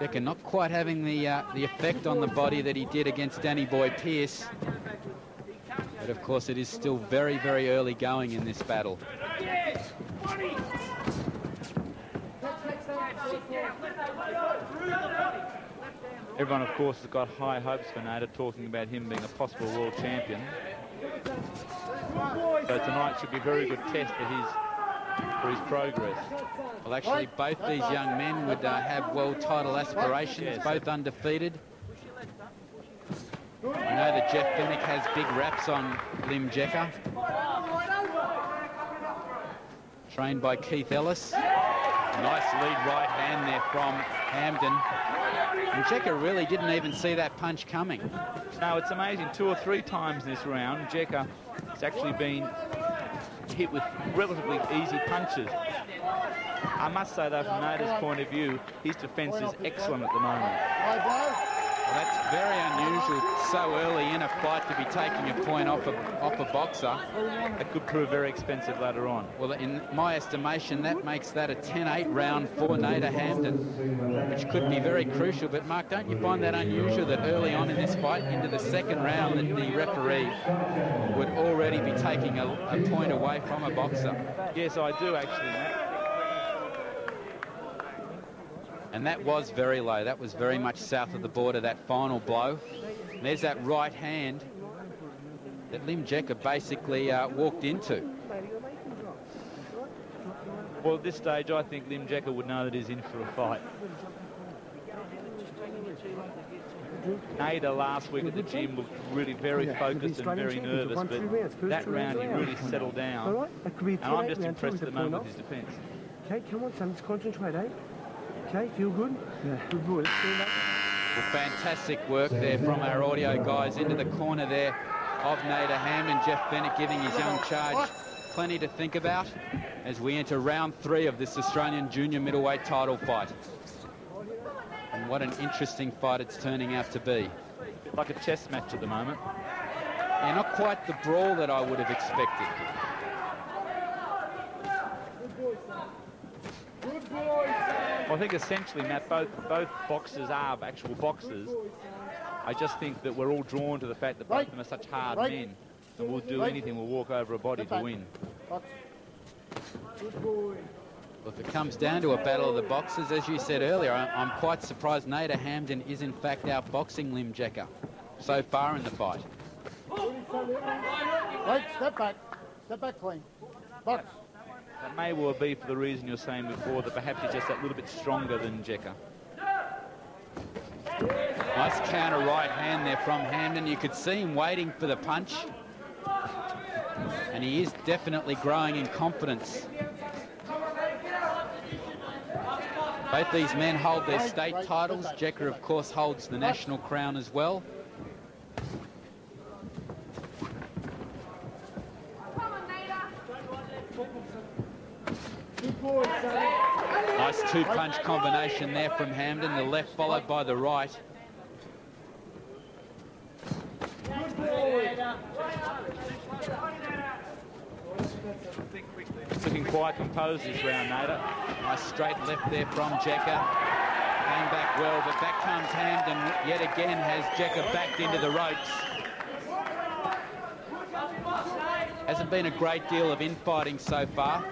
Jeka not quite having the effect on the body that he did against Danny Boy Pierce. But of course it is still very, very early going in this battle. Everyone, of course, has got high hopes for Nader, talking about him being a possible world champion. So tonight should be a very good test for his progress. Well, actually, both these young men would have world title aspirations, both undefeated. I know that Jeff Fennick has big raps on Lim Jeka. Trained by Keith Ellis. Nice lead right hand there from Hamdan. And Jeka really didn't even see that punch coming. No, it's amazing. 2 or 3 times this round, Jeka has actually been hit with relatively easy punches. I must say, though, from Nader's point of view, his defence is excellent at the moment. Well, that's very unusual so early in a fight to be taking a point off a boxer. It could prove very expensive later on. Well, in my estimation, that makes that a 10-8 round for Nader Hamdan, which could be very crucial. But, Mark, don't you find that unusual that early on in this fight, into the second round, that the referee would already be taking a point away from a boxer? Yes, I do, actually, Matt. And that was very low. That was very much south of the border, that final blow. And there's that right hand that Lim Jeka basically walked into. Well, at this stage, I think Lim Jeka would know that he's in for a fight. Nader last week at the gym looked really very focused and very nervous, but that round he really settled down. And I'm just impressed at the moment with his defence. Okay, come on, son, just concentrate, eh? Okay, feel good? Yeah. Good boy. Well, fantastic work there from our audio guys into the corner there of Nader Hamdan. Jeff Bennett giving his young charge plenty to think about as we enter round 3 of this Australian junior middleweight title fight. And what an interesting fight it's turning out to be. Like a chess match at the moment. Yeah, not quite the brawl that I would have expected. I think essentially, Matt, both boxers are actual boxers. I just think that we're all drawn to the fact that both of them are such hard men, and we'll do anything, we'll walk over a body to win. Well, if it comes down to a battle of the boxers, as you said earlier, I'm quite surprised Nader Hamdan is in fact outboxing Lim Jeka so far in the fight. Right, step back clean. Box. That may well be for the reason you're saying before, that perhaps he's just that little bit stronger than Jeka. Nice counter right hand there from Hamdan. You could see him waiting for the punch. And he is definitely growing in confidence. Both these men hold their state titles. Jeka, of course, holds the national crown as well. Nice two-punch combination there from Hamdan. The left followed by the right. Looking quite composed this round, Nader. Nice straight left there from Jeka. Came back well, but back comes Hamdan. Yet again has Jeka backed into the ropes. Hasn't been a great deal of infighting so far.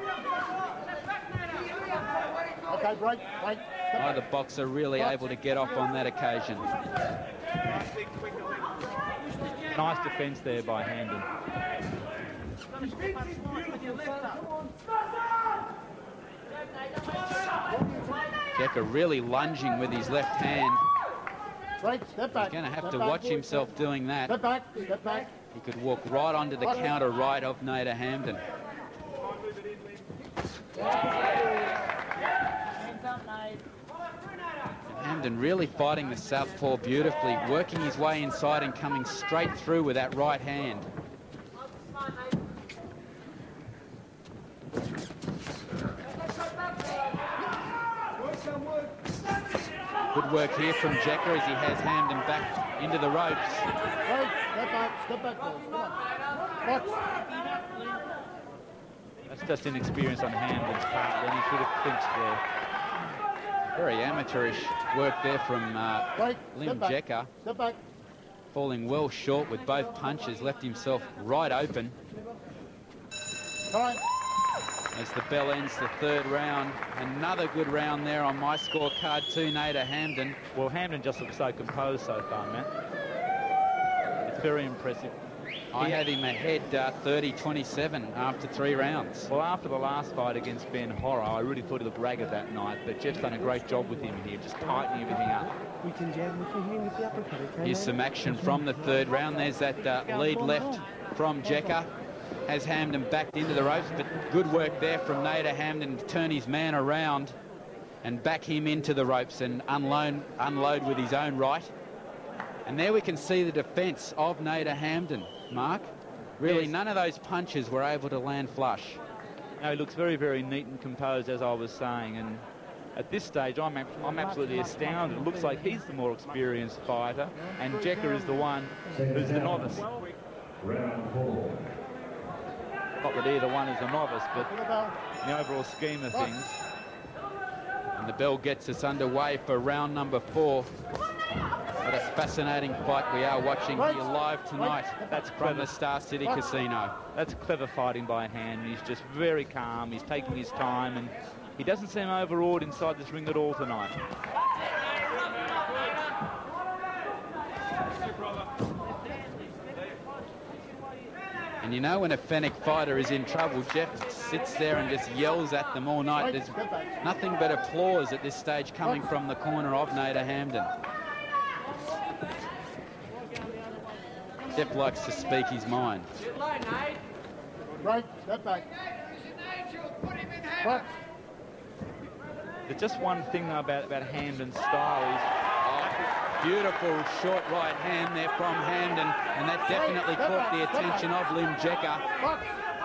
Okay, break. Neither boxer really able to get off on that occasion. Nice defence there by Hamdan. Jeka really lunging with his left hand. Right, step back. He's going to have to watch himself doing that. Step back. He could walk right onto the counter right of Nader Hamdan. Hamdan really fighting the southpaw beautifully, working his way inside and coming straight through with that right hand. Good work here from Jeka as he has Hamdan back into the ropes. Right, step back, boys. Come on. Box. That's just inexperience on Hamdan's part, and he should have clinched there. Very amateurish work there from Break. Lim Jeka. Step back. Falling well short with both punches, left himself right open. Time. As the bell ends the third round. Another good round there on my scorecard too, Nader Hamdan. Well, Hamdan just looks so composed so far, man. It's very impressive. I had him ahead 30-27 after 3 rounds. Well, after the last fight against Ben Horror, I really thought he looked ragged that night, but Jeff's done a great job with him here, just tightening everything up. We can jab, we can hit him with the uppercut, okay? Here's some action from the third round. There's that lead left from Jeka. Has Hamdan backed into the ropes, but good work there from Nader Hamdan to turn his man around and back him into the ropes and unload with his own right. And there we can see the defence of Nader Hamdan, Mark. Really, yes. None of those punches were able to land flush. No, he looks very, very neat and composed, as I was saying. And at this stage, I'm absolutely astounded. It looks like he's the more experienced fighter, and Jeka is the one who's the novice. Not that either one is a novice, but in the overall scheme of things. And the bell gets us underway for round number 4. What a fascinating fight we are watching here live tonight. That's from the Star City Casino. That's clever fighting by hand. He's just very calm. He's taking his time, and he doesn't seem overawed inside this ring at all tonight. And you know when a Fennec fighter is in trouble, Jeff sits there and just yells at them all night. There's nothing but applause at this stage coming from the corner of Nader Hamdan. Jeff likes to speak his mind. Right, step back. Box. There's just one thing though about Hamdan's style is beautiful short right hand there from Hamdan, and that definitely caught the attention of Lim Jeka.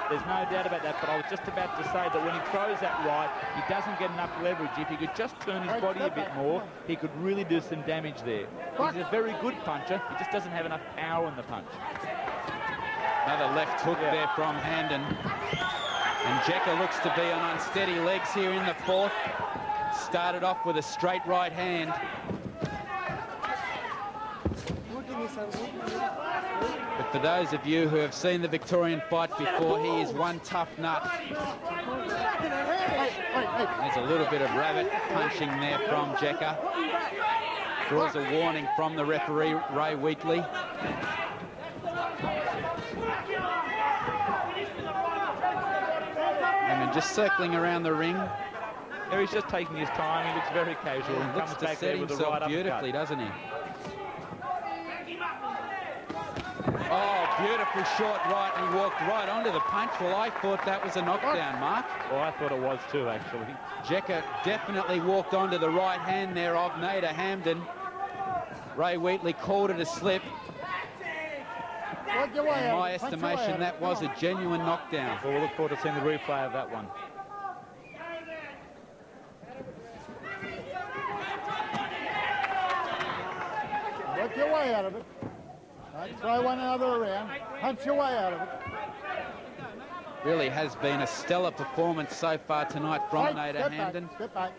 There's no doubt about that, but I was just about to say that when he throws that right, he doesn't get enough leverage. If he could just turn his body a bit more, he could really do some damage there. He's a very good puncher, he just doesn't have enough power in the punch. Another left hook there from Hamdan. And Jeka looks to be on unsteady legs here in the 4th. Started off with a straight right hand. But for those of you who have seen the Victorian fight before, he is one tough nut. There's a little bit of rabbit punching there from Jeka. Draws a warning from the referee, Ray Wheatley. And just circling around the ring. Yeah, he's just taking his time. He looks very casual. He looks to set himself beautifully, doesn't he? Oh, beautiful short right, and he walked right onto the punch. Well, I thought that was a knockdown, Mark. Well, I thought it was too, actually. Jeka definitely walked onto the right hand there of Nader Hamdan. Ray Wheatley called it a slip. In my estimation, that was a genuine knockdown. Well, we'll look forward to seeing the replay of that one. Work your way out of it. Right, throw one another around. Punch your way out of it. Really has been a stellar performance so far tonight from Nader Hamdan. Step back.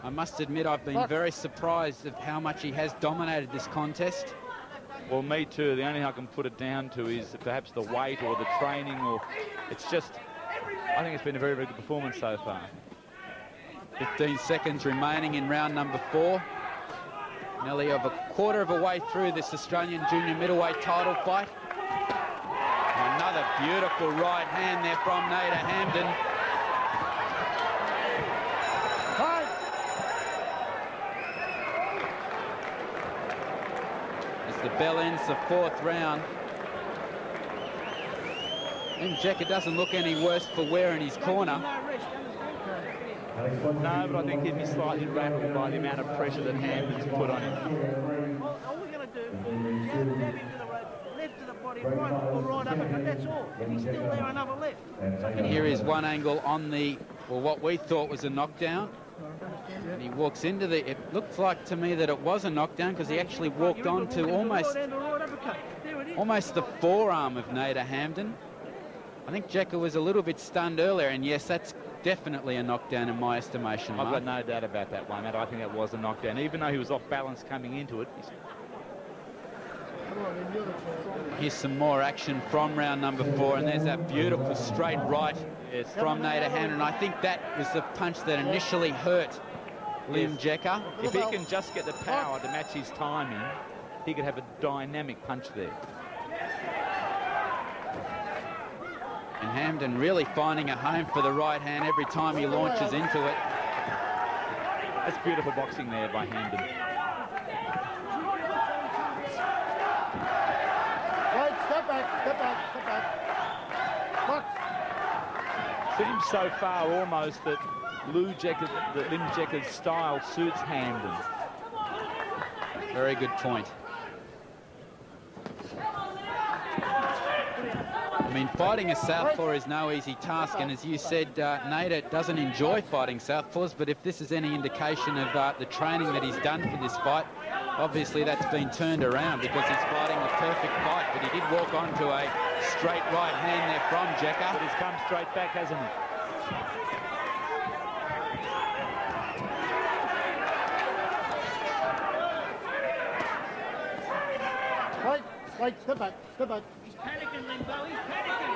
I must admit I've been very surprised of how much he has dominated this contest. Well, me too. The only thing I can put it down to is perhaps the weight or the training, or it's just, I think it's been a very, very good performance so far. 15 seconds remaining in round number 4. Nearly of a quarter of a way through this Australian junior middleweight title fight. Another beautiful right hand there from Nader Hamdan. As the bell ends the 4th round. And Jeka doesn't look any worse for wear in his corner. No, but I think he'd be slightly rattled by the amount of pressure that Hamdan's put on him. All we're going to do is jab him into the rope, left to the body, right uppercut, that's all. And he's still there, another left. And here is one angle on the, well, what we thought was a knockdown. And he walks into the, it looked like to me that it was a knockdown because he actually walked on to almost the forearm of Nader Hamdan. I think Jeka was a little bit stunned earlier, and yes, that's definitely a knockdown in my estimation. I've got no doubt about that one, Matt. I think that was a knockdown. Even though he was off balance coming into it. Here's some more action from round number 4, and there's that beautiful straight right from Nader Hamdan. I think that was the punch that initially hurt Jeka. If he can just get the power to match his timing, he could have a dynamic punch there. And Hamdan really finding a home for the right hand every time he launches into it. That's beautiful boxing there by Hamdan. Right, step back, step back, step back. Box. Seems so far almost that Lim Jeka's style suits Hamdan. Very good point. I mean, fighting a southpaw is no easy task, and as you said, Nader doesn't enjoy fighting southpaws, but if this is any indication of the training that he's done for this fight, obviously that's been turned around because he's fighting the perfect fight. But he did walk onto a straight right hand there from Jeka. But he's come straight back, hasn't he? Right, step back, step back. He's panicking, Limbo. He's panicking.